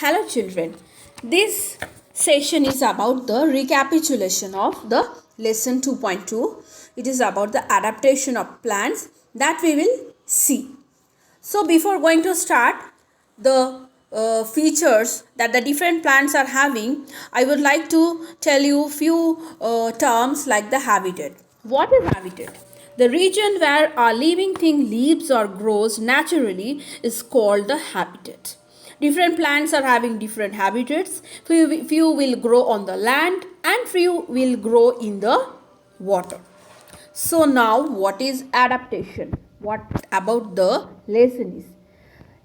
Hello children, this session is about the recapitulation of the lesson 2.2. It is about the adaptation of plants that we will see. So before going to start the features that the different plants are having, I would like to tell you few terms like the habitat. What is habitat? The region where a living thing lives or grows naturally is called the habitat. Different plants are having different habitats. Few will grow on the land and few will grow in the water. So now what is adaptation? What about the lesson is?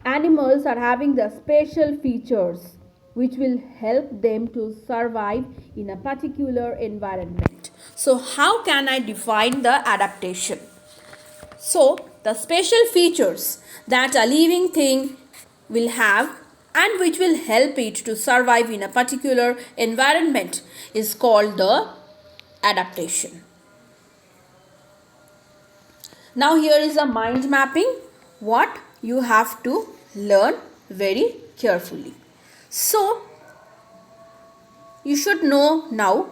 Animals are having the special features which will help them to survive in a particular environment. So how can I define the adaptation? So the special features that a living thing will have and which will help it to survive in a particular environment is called the adaptation. Now here is a mind mapping what you have to learn very carefully. So you should know now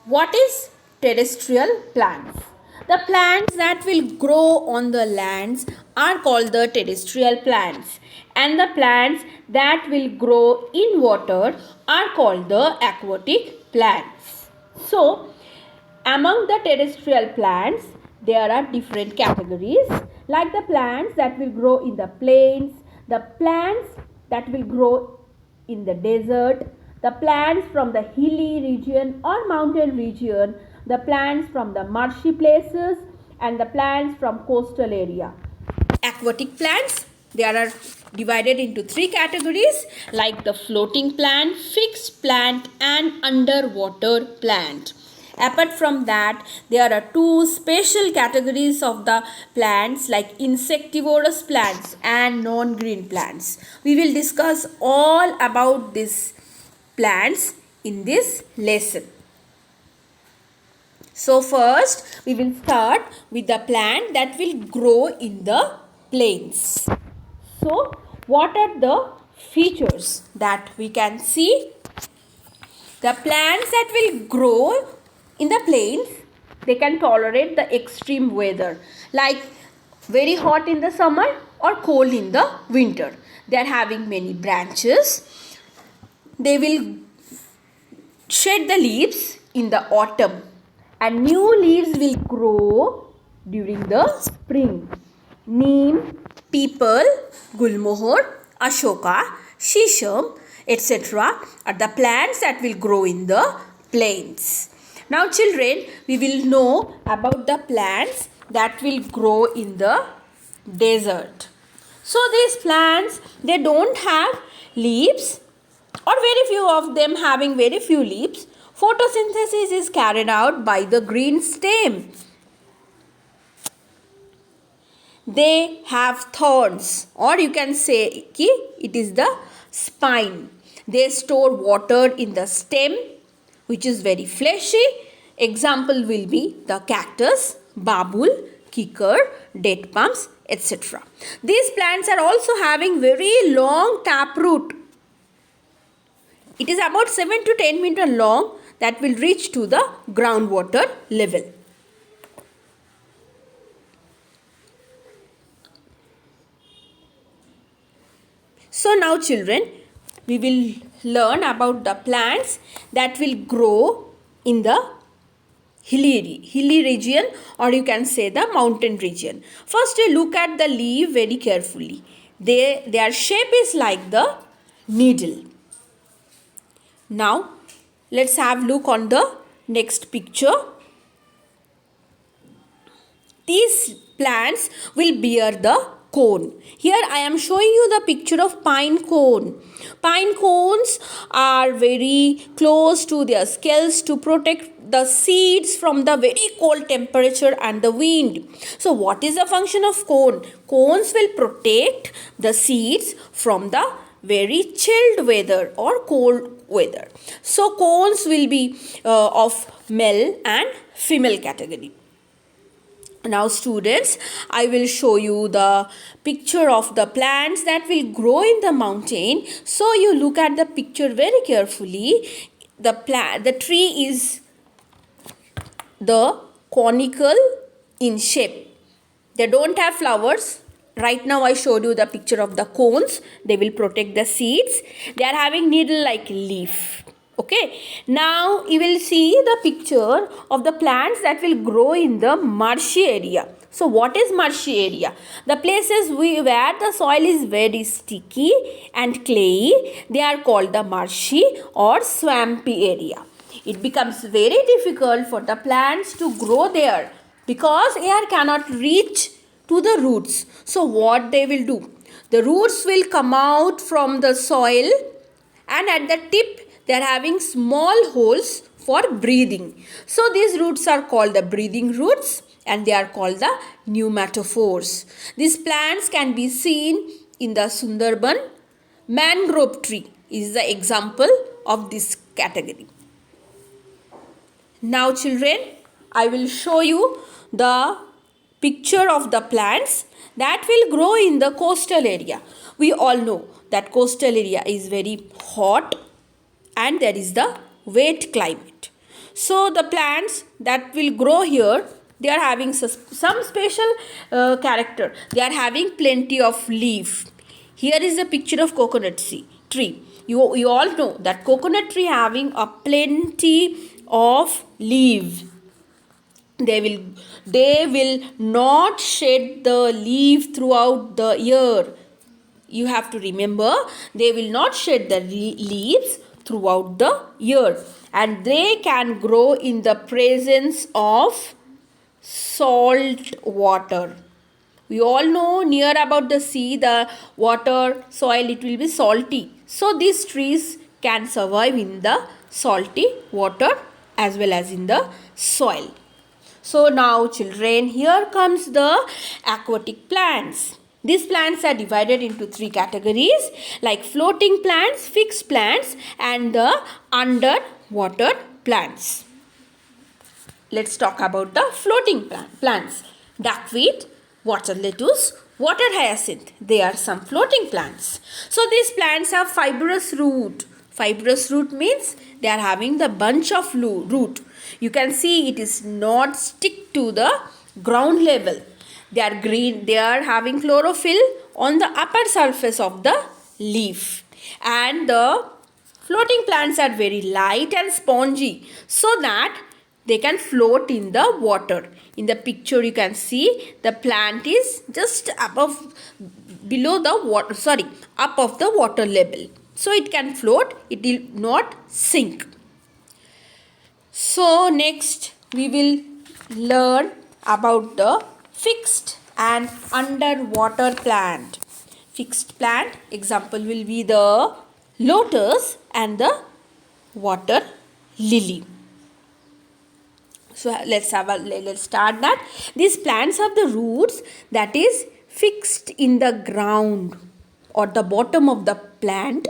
what is terrestrial plants. The plants that will grow on the lands are called the terrestrial plants, and the plants that will grow in water are called the aquatic plants. So among the terrestrial plants there are different categories like the plants that will grow in the plains, the plants that will grow in the desert, the plants from the hilly region or mountain region, the plants from the marshy places, and the plants from coastal area. Aquatic plants, there are divided into three categories like the floating plant, fixed plant, and underwater plant. Apart from that, there are two special categories of the plants like insectivorous plants and non-green plants. We will discuss all about these plants in this lesson. So first we will start with the plant that will grow in the plains. So what are the features that we can see? The plants that will grow in the plains, they can tolerate the extreme weather like very hot in the summer or cold in the winter. They are having many branches. They will shed the leaves in the autumn and new leaves will grow during the spring. Neem, peepal, gulmohar, ashoka, shisham, etc. are the plants that will grow in the plains. Now children, we will know about the plants that will grow in the desert. So these plants, they don't have leaves or very few of them having very few leaves. Photosynthesis is carried out by the green stem. They have thorns, or you can say it is the spine. They store water in the stem which is very fleshy. Example will be the cactus, babul, kikar, date palms, etc. These plants are also having very long taproot. It is about 7 to 10 meters long that will reach to the groundwater level. So now children, we will learn about the plants that will grow in the hilly region, or you can say the mountain region. First we look at the leaf very carefully. Their shape is like the needle. Now let's have a look on the next picture. These plants will bear the cone. Here I am showing you the picture of pine cone. Pine cones are very close to their scales to protect the seeds from the very cold temperature and the wind. So what is the function of cone? Cones will protect the seeds from the very chilled weather or cold weather. So cones will be of male and female category. Now students, I will show you the picture of the plants that will grow in the mountain. So you look at the picture very carefully. The tree is the conical in shape. They don't have flowers. Right now I showed you the picture of the cones. They will protect the seeds. They are having needle like leaf. Okay. Now you will see the picture of the plants that will grow in the marshy area. So what is marshy area? The places where the soil is very sticky and clayey, they are called the marshy or swampy area. It becomes very difficult for the plants to grow there because air cannot reach to the roots. So what they will do? The roots will come out from the soil, and at the tip they are having small holes for breathing. So these roots are called the breathing roots and they are called the pneumatophores. These plants can be seen in the Sundarban. Mangrove tree is the example of this category. Now children, I will show you the picture of the plants that will grow in the coastal area. We all know that coastal area is very hot and there is the wet climate. So the plants that will grow here, they are having some special character. They are having plenty of leaf. Here is a picture of coconut tree. You all know that coconut tree having a plenty of leaves. They will not shed the leaf throughout the year. You have to remember, they will not shed the leaves throughout the year, and they can grow in the presence of salt water. We all know near about the sea, the water, soil, it will be salty. So these trees can survive in the salty water as well as in the soil. So now children, here comes the aquatic plants. These plants are divided into three categories like floating plants, fixed plants and the underwater plants. Let's talk about the floating plants. Duckweed, water lettuce, water hyacinth. They are some floating plants. So these plants have fibrous root. Fibrous root means they are having the bunch of root. You can see it is not stick to the ground level. They are green. They are having chlorophyll on the upper surface of the leaf. And the floating plants are very light and spongy so that they can float in the water. In the picture you can see the plant is just up of the water level. So it can float, it will not sink. So next we will learn about the fixed and underwater plant. Fixed plant example will be the lotus and the water lily. So let's start that. These plants have the roots that is fixed in the ground or the bottom of the plant.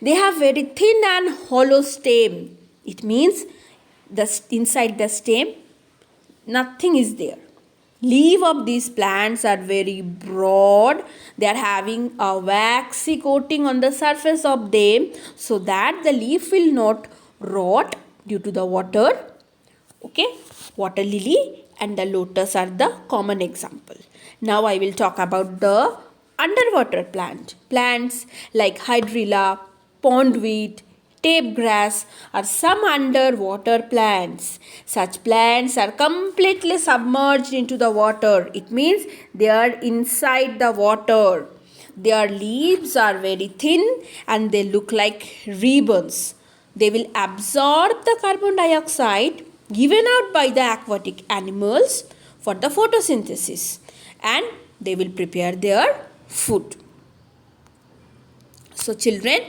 They have very thin and hollow stem. It means inside the stem nothing is there. Leaves of these plants are very broad. They are having a waxy coating on the surface of them so that the leaf will not rot due to the water. Okay, water lily and the lotus are the common example. Now I will talk about the underwater plants like hydrilla, pondweed, tape grass are some underwater plants. Such plants are completely submerged into the water. It means they are inside the water. Their leaves are very thin and they look like ribbons. They will absorb the carbon dioxide given out by the aquatic animals for the photosynthesis, and they will prepare their food. So children,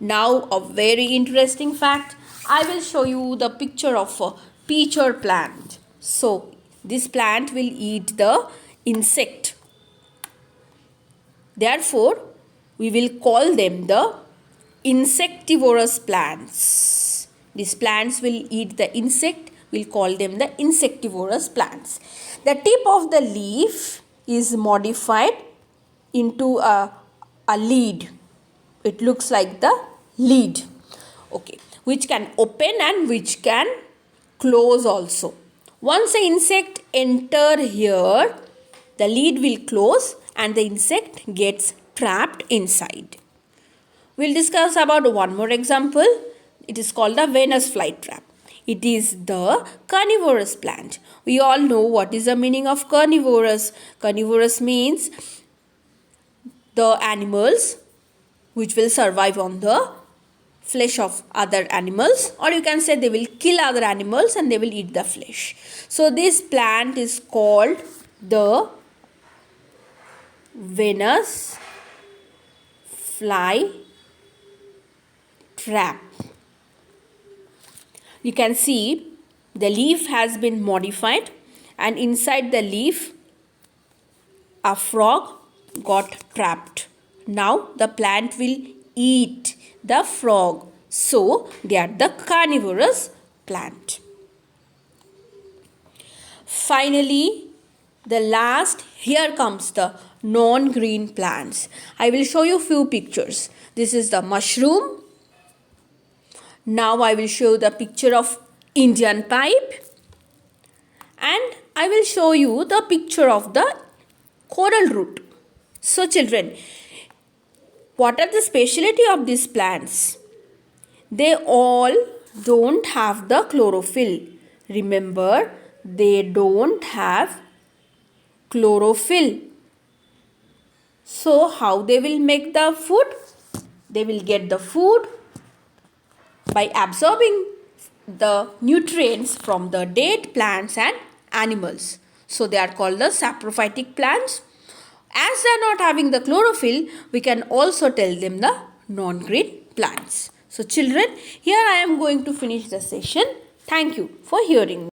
now a very interesting fact. I will show you the picture of a pitcher plant. So this plant will eat the insect. Therefore, we will call them the insectivorous plants. These plants will eat the insect we'll call them the insectivorous plants. The tip of the leaf is modified into a lead. It looks like the lead, okay, which can open and which can close also. Once the insect enter here, the lead will close and the insect gets trapped inside. We'll discuss about one more example. It is called the Venus flytrap. It is the carnivorous plant. We all know what is the meaning of carnivorous. Carnivorous means the animals which will survive on the flesh of other animals, or you can say they will kill other animals and they will eat the flesh. So this plant is called the Venus fly trap. You can see the leaf has been modified and inside the leaf a frog got trapped. Now the plant will eat the frog. So they are the carnivorous plant. Finally, the last, here comes the non-green plants. I will show you few pictures. This is the mushroom. Now I will show the picture of Indian pipe. And I will show you the picture of the coral root. So children, what are the speciality of these plants? They all don't have the chlorophyll. Remember, they don't have chlorophyll. So how they will make the food? They will get the food by absorbing the nutrients from the dead plants and animals. So they are called the saprophytic plants. As they are not having the chlorophyll, we can also tell them the non-green plants. So children, here I am going to finish the session. Thank you for hearing me.